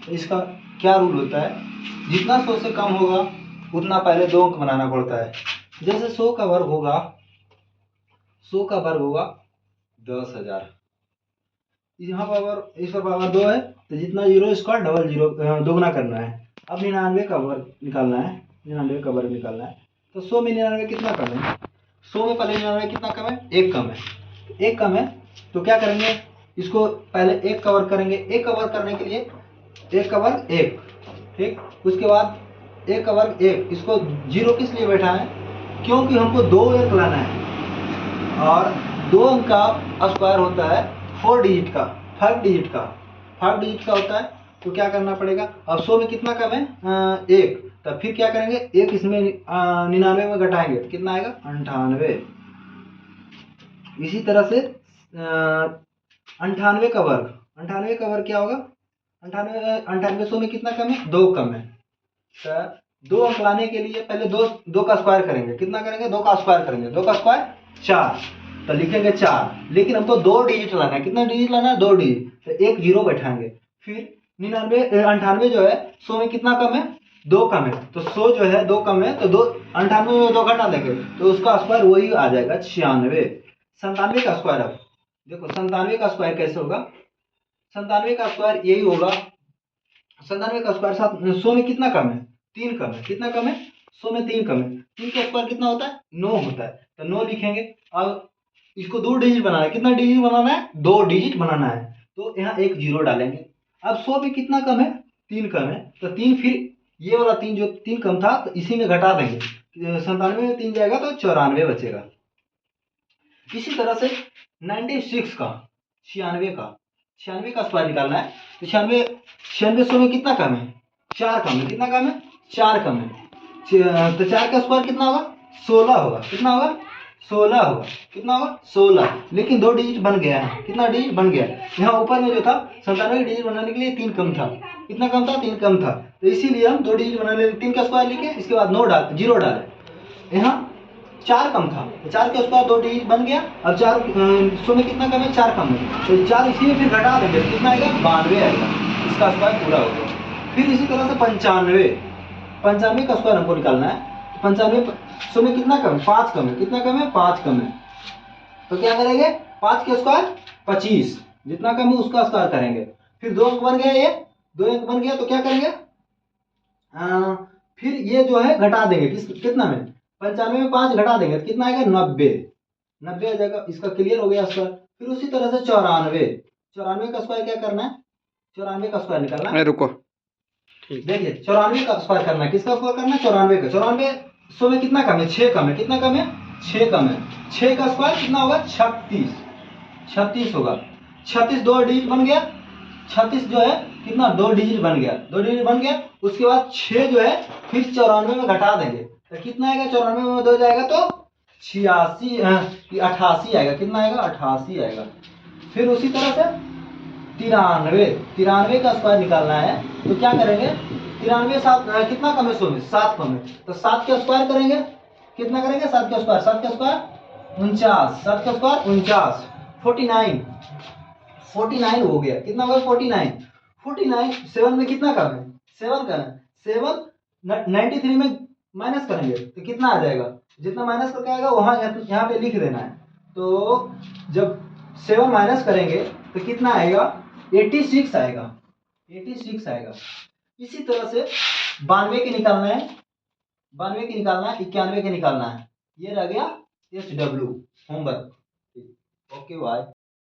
तो इसका क्या रूल होता है, जितना 100 से कम होगा उतना पहले 2 अंक बनाना पड़ता है। जैसे 100 का वर्ग होगा 10,000। यहाँ पावर इस पर पावर 2 है, तो जितना 0 स्क्वायर डबल 0 दोगुना करना है। अब 99 का वर्ग निकालना है, 99 का वर्ग निकालना है। तो 100 में 99 कितना कम है, 100 में पहले 99 कितना कम है, 1 कम है। 1 कम है तो क्या करेंगे, इसको पहले 1 का वर्ग करेंगे। 1 का वर्ग करने के लिए 1 का वर्ग 1, ठीक। उसके बाद 1 का वर्ग 1, इसको 0 किस लिए बैठा है, क्योंकि हमको 2 अंक लाना है और 2 अंक का स्क्वायर होता है 4 डिजिट का, 5 डिजिट का, 5 डिजिट का होता है। तो क्या करना पड़ेगा, अब 100 में कितना कम है 1, तब फिर क्या करेंगे 1 इसमें 99 में घटाएंगे तो कितना आएगा 98। इसी तरह से 98 का वर्ग, 98 का वर्ग क्या होगा, 98 100 में कितना कम है 2 कम है। तो 2 अंक लाने के लिए पहले 2 का स्क्वायर करेंगे, कितना करेंगे 2 का स्क्वायर करेंगे, 2 का स्क्वायर 4, तो लिखेंगे 4। लेकिन हमको 2 डिजिट लाना है, कितना डिजिट लाना है 2 डिजिट, तो 1 0 बैठाएंगे। फिर 98 जो है 100 में कितना कम है 2 कम है, तो 100 जो है 2 कम है तो 98 में 2 घटा देंगे तो उसका स्क्वायर वही आ जाएगा 96। 97 का स्क्वायर, अब देखो 97 का स्क्वायर कैसे होगा, 97 का स्क्वायर यही होगा, 97 का स्क्वायर 100 में कितना कम है 3 कम है, कितना कम है 100 में 3 कम है, 3 का स्क्वायर कितना होता है 9 होता है, तो 9 लिखेंगे। अब इसको 2 डिजिट बनाना है, कितना डिजिट बनाना है 2 डिजिट बनाना है, तो यहाँ 1 0 डालेंगे। अब 100 में कितना कम है 3 कम है, तो 3 फिर ये वाला 3 जो 3 कम था तो इसी में घटा देंगे, 97 में 3 जाएगा तो 94 बचेगा। इसी तरह से 96 का 96 का स्क्वायर निकालना है, तो 96 100 में कितना कम है 4 कम है, कितना कम है 4 कम है, तो 4 का स्क्वायर कितना होगा 16 होगा, कितना होगा 16 होगा, कितना होगा 16। लेकिन 2 डिजिट बन गया है, कितना डिजिट बन गया, यहाँ ऊपर में जो था 97 डिजिट बनाने के लिए 3 कम था, कितना कम था 3 कम था, तो इसीलिए हम 2 डिजिट बनाने 3 का स्क्वायर लिखे, इसके बाद 0 डाले। यहाँ 4 कम था तो 4 के स्क्वायर 2 डिजिट बन गया। अब 4 100 में कितना कम है 4 कम है, तो 4 इसी में फिर घटा देंगे तो कितना आएगा 92 आएगा, इसका स्क्वायर पूरा हो गया। फिर इसी तरह से 95 का स्क्वायर हमको निकालना है। 95 100 में कितना कम है 5 कम है, कितना कम है 5 कम है, तो क्या करेंगे 5 के स्क्वायर 25, जितना कम है उसका स्क्वायर करेंगे। फिर 2 अंक बन गया, ये 2 अंक बन गया तो क्या करेंगे फिर ये जो है घटा देंगे, कितना में 95 में 5 घटा देंगे तो कितना आएगा 90 आ जाएगा, इसका क्लियर हो गया स्क्वायर। फिर उसी तरह से 94 का स्क्वायर क्या करना है, 94 का स्क्वायर निकालना है। रुको देखिए 94 का स्क्वायर करना है, किसका स्क्वायर करना है 94 का। 94 100 में कितना कम है 6 कम है, कितना कम है 6 कम है, 6 का स्क्वायर कितना होगा 36 होगा। 36 2 डिजिट बन गया, 36 जो है कितना 2 डिजिट बन गया, 2 डिजिट बन गया। उसके बाद 6 जो है फिर 94 में घटा देंगे तो कितना आएगा 94 में 2 जाएगा तो 88 आएगा, कितना आएगा 88 आएगा। फिर उसी तरह से 93 का स्क्वायर निकालना है, तो क्या करेंगे 93 7 कितना कम है 100 में 7 कम है, तो 7 का स्क्वायर करेंगे, कितना करेंगे 7 का स्क्वायर 49, 7 का स्क्वायर 49, 49 हो गया, कितना होगा 49 7 में कितना कम है 7 कम है, 7 93 में माइनस करेंगे तो कितना आ जाएगा, जितना माइनस करके आएगा वहां यहाँ पे लिख देना है। तो जब 7 माइनस करेंगे तो कितना आएगा 86 आएगा, 86 आएगा। इसी तरह से 92 के निकालना है, 92 के निकालना है, 91 के निकालना है। ये रह गया SW होमवर्क। Okay bye.